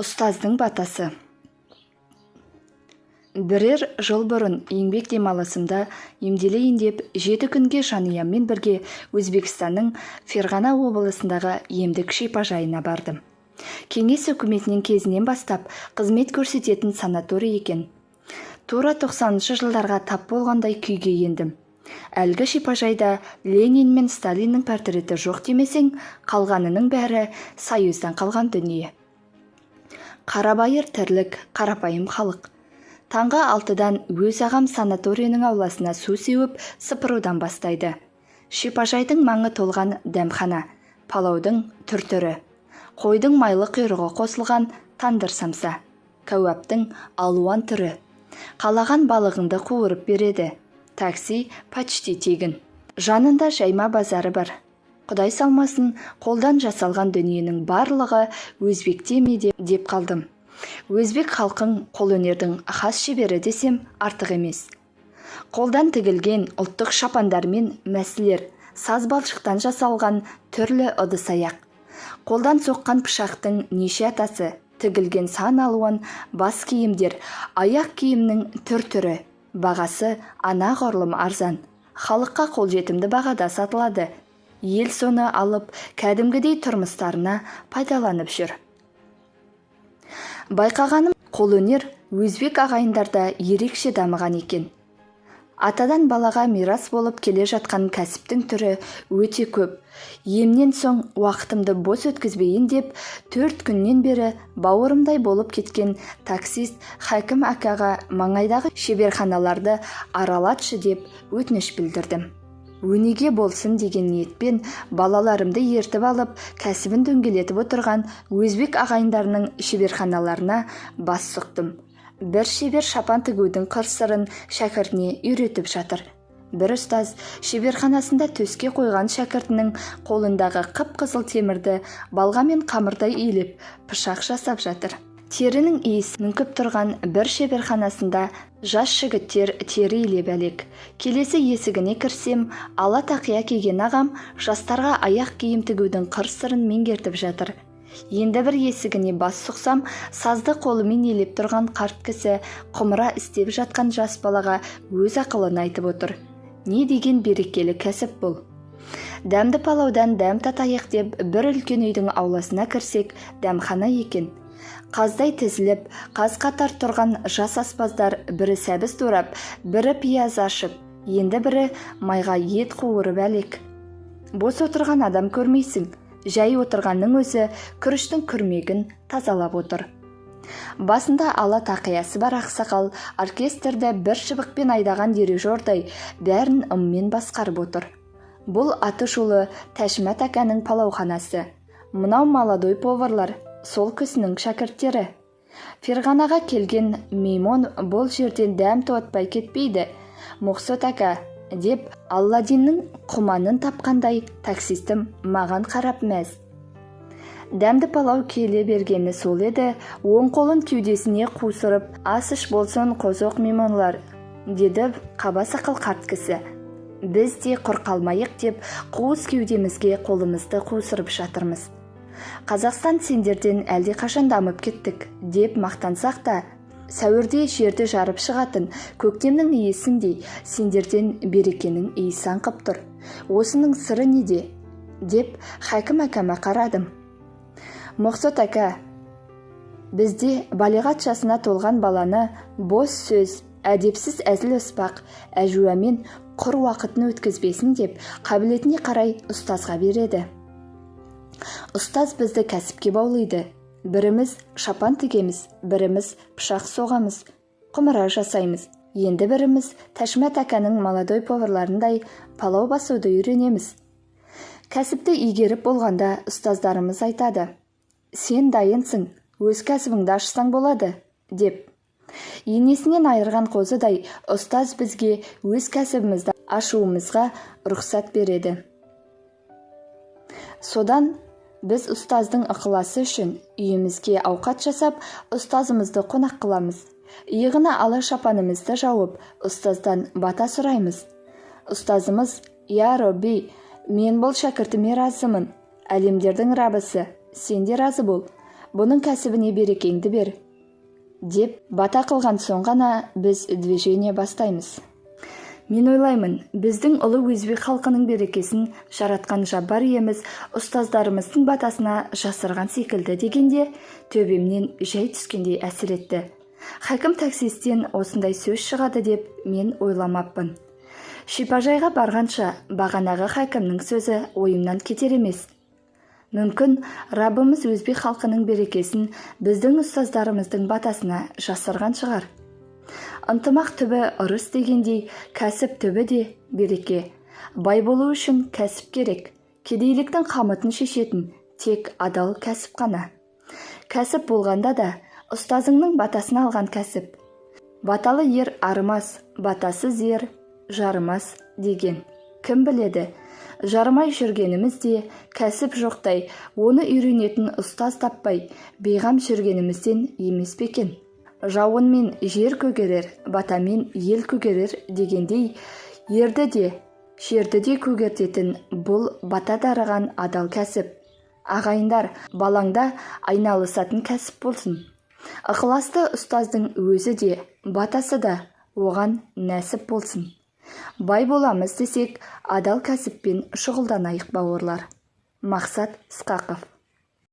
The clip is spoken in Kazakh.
Ұстаздың батасы. Бірер жыл бұрын еңбек демалысымда емделейін деп 7 күнге жанұяммен бірге Өзбекстанның Ферғана облысындағы емдік шипажайына бардым. Кеңес үкіметінің кезінен бастап қызмет көрсететін санаторий екен. Тура 90-шы жылдарға тап болғандай күйге ендім. Әлгі шипажайда Ленин мен Сталиннің портреті жоқ демесең, қалғанының бәрі Союздан қалған дүние. Қарабайыр тірлік, қарапайым халық. Таңғы 6-дан өз ағам санаторийінің ауласына су сеуіп, сыпырудан бастайды. Шипажайдың маңы толған дәмхана, палаудың түр-түрі, қойдың майлы құйрығы қосылған тандыр самса, кәуаптың алуан түрі. Қалаған балығыңды қуырып береді. Такси почти тегін. Жанында жайма базары бар. Құдай салмасын, қолдан жасалған дүниенің барлығы өзбекте ме деп қалдым. Өзбек халқың қолөнердің хас шебері десем артық емес. Қолдан тігілген ұлттық шапандар мен мәсілер, саз балшықтан жасалған түрлі ыдыс-аяқ. Қолдан соққан пышақтың неше атасы, тігілген сан алуан бас киімдер, аяқ киімнің түр-түрі. Бағасы анағұрлым арзан. Халыққа қолжетімді бағада сатылады. Ел соны алып, кәдімгідей тұрмыстарына пайдаланып жүр. Байқағаным, қолөнер өзбек ағайындарда ерекше дамыған екен. Атадан балаға мирас болып келе жатқан кәсіптің түрі өте көп. Емнен соң уақытымды бос өткізбейін деп 4 күннен бері бауырымдай болып кеткен таксист Хәкім акаға маңайдағы шеберханаларды аралатшы деп өтініш білдірдім. Өнеге болсын деген ниетпен балаларымды ертіп алып, кәсібін дөңгелетіп отырған өзбек ағайындарының шеберханаларына бас сұқтым. Бір шебер шапан тігудің қыр-сырын шәкіртіне үйретіп жатыр. Бір ұстаз шеберханасында төске қойған шәкіртінің қолындағы қып-қызыл темірді балғамен қамырдай иіліп, пышақ жасап жатыр. Терінің иісін мүңкіп тұрған бір шеберханасында жас жігіттер тері илеп әлек. Келесі есігіне кірсем, ала тақия киген ағам жастарға аяқ киім тігудің қыр-сырын меңгертіп жатыр. Енді бір есігіне бас сұқсам, сазды қолымен елеп тұрған қарт кісі құмыра істеп жатқан жас балаға өз ақылын айтып отыр. Не деген берекелі кәсіп бұл. Дәмді палаудан дәм татайық деп бір үлкен үйдің ауласына кірсек, дәмхана екен. Қаздай тізіліп, қаз қатар тұрған жас аспаздар бірі сәбіз турап, бірі пияз ашып, енді бірі майға ет қуырып әлек. Бос отырған адам көрмейсің. Жай отырғанның өзі күріштің күрмегін тазалап отыр. Басында ала тақиясы бар ақсақал оркестрді бір шыбықпен айдаған дирижердай бәрін ыммен басқарып отыр. Бұл аты шулы Тәшмәт аканың палауханасы. Мынау молодой поварлар сол кісінің шәкірттері. Ферғанаға келген меймон бұл жерден дәм туатпай кетпейді. Мұқсот ака деп Алладиннің құманын тапқандай таксистім маған қарап мәз. Дәмді палау келе бергені сол еді, оң қолын кеудесіне қусырып, ас іш болсын қозоқ мейманлар, деді қаба сақал қарт кісі. Біз де құр қалмайық деп қуыс кеудемізге қолымызды қусырып жатырмыз. Қазақстан сендерден әлде қашан дамып кеттік деп мақтансақ та, сәуірде жерді жарып шығатын көктемнің иісіндей сендерден берекенің иісі аңқып тұр. Осының сыры неде? Деп Хәкім акама қарадым. Мұқсот ака, бізде балиғат жасына толған баланы бос сөз, әдепсіз әзіл оспақ, әжуамен құр уақытын өткізбесін деп қабілетіне қарай ұстазға береді. Ұстаз бізді кәсіпке баулайды. Біріміз шапан тігеміз, біріміз пышақ соғамыз, құмыра жасаймыз. Енді біріміз Тәшмәт аканың молодой поварларындай палау басуды үйренеміз. Кәсіпті игеріп болғанда ұстаздарымыз айтады: сен дайынсың, өз кәсібіңді ашсаң болады, деп. Енесінен айырған қозыдай ұстаз бізге өз кәсібімізді ашуымызға рұқсат береді. Содан біз ұстаздың ықыласы үшін үйімізге ауқат жасап, ұстазымызды қонақ қыламыз. Иығына ала шапанымызды жауып, ұстаздан бата сұраймыз. Ұстазымыз: я Робби, мен бұл шәкіртіме разымын. Әлемдердің рабысы, сен де разы бол. бұның кәсібіне берекеңді бер, деп бата қылған соң ғана біз движение бастаймыз. Мен ойлаймын, біздің ұлы өзбек халқының берекесін жаратқан жаббар иеміз ұстаздарымыздың батасына жасырған секілді дегенде төбемнен жай түскендей әсер етті. Хакім таксистен осындай сөз шығады деп мен ойламаппын. Шипажайға барғанша бағанағы хакімнің сөзі ойымнан кетер емес. Мүмкін Раббымыз өзбек халқының берекесін біздің ұстаздарымыздың батасына жасырған шығар. Ынтымақ түбі ырыс дегендей, кәсіп түбі де береке. Бай болу үшін кәсіп керек. Кедейліктің қамытын шешетін тек адал кәсіп қана. Кәсіп болғанда да ұстазыңның батасын алған кәсіп. Баталы ер арымас, батасыз ер жарымас деген. Кім біледі, жарымай жүргеніміз де кәсіп жоқтай, оны үйренетін ұстаз таппай, бейғам жүргенімізден емес пе екен? Жауынмен жер көгерер, батамен ел көгерер дегендей, ерді де, жерді де көгертетін бұл бата дарыған адал кәсіп. Ағайындар, балаңда айналысатын кәсіп болсын. Ықыласты ұстаздың өзі де, батасы да оған нәсіп болсын. Бай боламыз десек, адал кәсіппен шұғылданайық бауырлар. Мақсат Ысқақов.